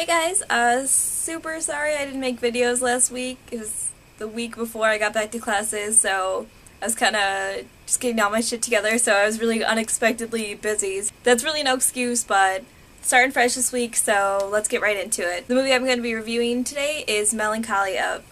Hey guys, super sorry I didn't make videos last week. It was the week before I got back to classes, so I was kind of just getting all my shit together, so I was really unexpectedly busy. That's really no excuse, but starting fresh this week, so let's get right into it. The movie I'm going to be reviewing today is Melancholia.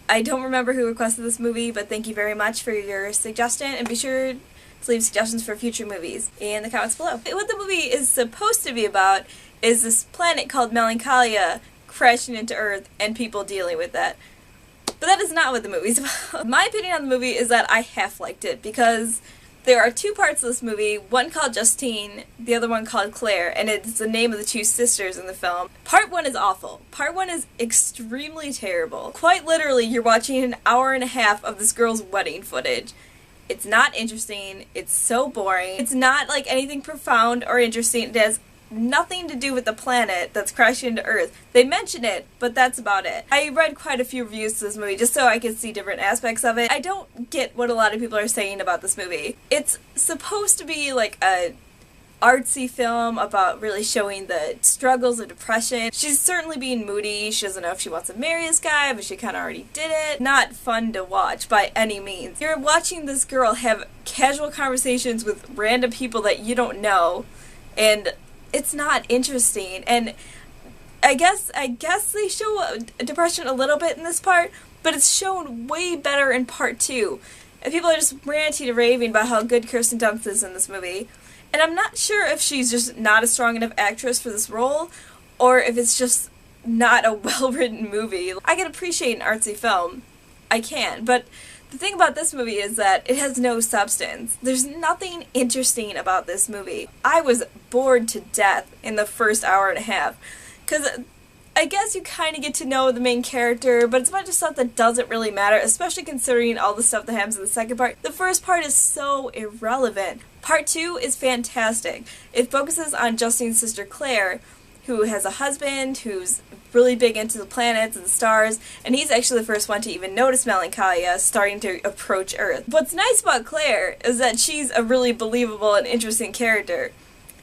I don't remember who requested this movie, but thank you very much for your suggestion, and be sure to leave suggestions for future movies in the comments below. What the movie is supposed to be about is this planet called Melancholia crashing into Earth and people dealing with that. But that is not what the movie's about. My opinion on the movie is that I half liked it because there are two parts of this movie, one called Justine, the other one called Claire, and it's the name of the two sisters in the film. Part 1 is awful. Part 1 is extremely terrible. Quite literally, you're watching an hour and a half of this girl's wedding footage. It's not interesting, it's so boring, it's not like anything profound or interesting, it has nothing to do with the planet that's crashing into Earth. They mention it, but that's about it. I read quite a few reviews to this movie just so I could see different aspects of it. I don't get what a lot of people are saying about this movie. It's supposed to be like a artsy film about really showing the struggles of depression. She's certainly being moody. She doesn't know if she wants to marry this guy, but she kind of already did it. Not fun to watch by any means. You're watching this girl have casual conversations with random people that you don't know, and it's not interesting. And I guess they show depression a little bit in this part, but it's shown way better in part 2. And people are just ranting and raving about how good Kirsten Dunst is in this movie. And I'm not sure if she's just not a strong enough actress for this role, or if it's just not a well-written movie. I can appreciate an artsy film. I can, but the thing about this movie is that it has no substance. There's nothing interesting about this movie. I was bored to death in the first hour and a half, because I guess you kind of get to know the main character, but it's a bunch of stuff that doesn't really matter, especially considering all the stuff that happens in the second part. The first part is so irrelevant. Part 2 is fantastic. It focuses on Justine's sister Claire, who has a husband who's really big into the planets and the stars, and he's actually the first one to even notice Melancholia starting to approach Earth. What's nice about Claire is that she's a really believable and interesting character.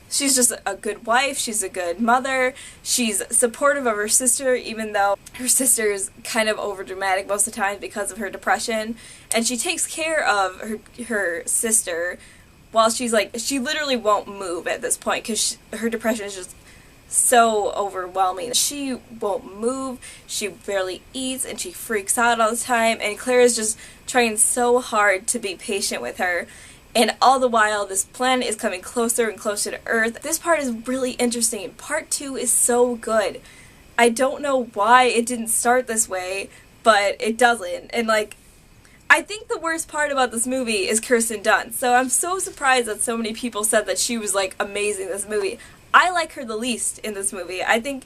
She's just a good wife, she's a good mother, she's supportive of her sister even though her sister is kind of overdramatic most of the time because of her depression, and she takes care of her sister while she's like, she literally won't move at this point because her depression is just so overwhelming. She won't move, she barely eats, and she freaks out all the time, and Claire is just trying so hard to be patient with her. And all the while, this planet is coming closer and closer to Earth. This part is really interesting. Part 2 is so good. I don't know why it didn't start this way, but it doesn't. And like, I think the worst part about this movie is Kirsten Dunst. So I'm so surprised that so many people said that she was like amazing in this movie. I like her the least in this movie. I think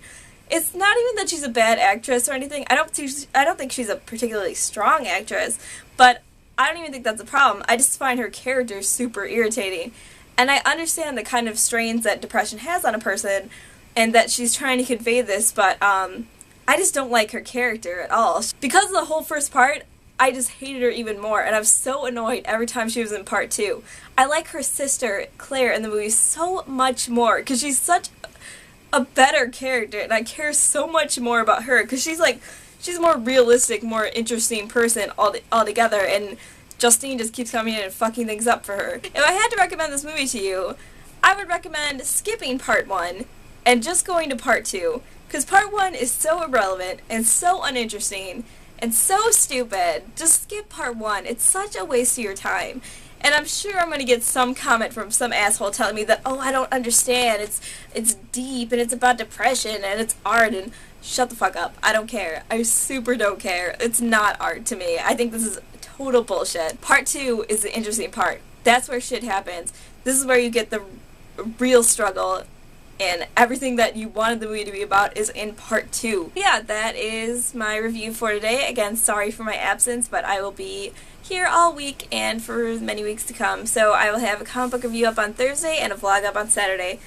it's not even that she's a bad actress or anything. I don't think she's a particularly strong actress, but I don't even think that's a problem. I just find her character super irritating. And I understand the kind of strains that depression has on a person and that she's trying to convey this, but I just don't like her character at all. Because of the whole first part, I just hated her even more, and I was so annoyed every time she was in part 2. I like her sister, Claire, in the movie so much more, because she's such a better character, and I care so much more about her, because she's a more realistic, more interesting person altogether, and Justine just keeps coming in and fucking things up for her. If I had to recommend this movie to you, I would recommend skipping part 1 and just going to part 2, because part 1 is so irrelevant and so uninteresting and so stupid. Just skip part 1. It's such a waste of your time. And I'm sure I'm going to get some comment from some asshole telling me that, oh, I don't understand, it's deep, and it's about depression, and it's art, and shut the fuck up. I don't care. I super don't care. It's not art to me. I think this is total bullshit. Part 2 is the interesting part. That's where shit happens. This is where you get the real struggle, and everything that you wanted the movie to be about is in part 2. Yeah, that is my review for today. Again, sorry for my absence, but I will be here all week and for many weeks to come. So I will have a comic book review up on Thursday and a vlog up on Saturday.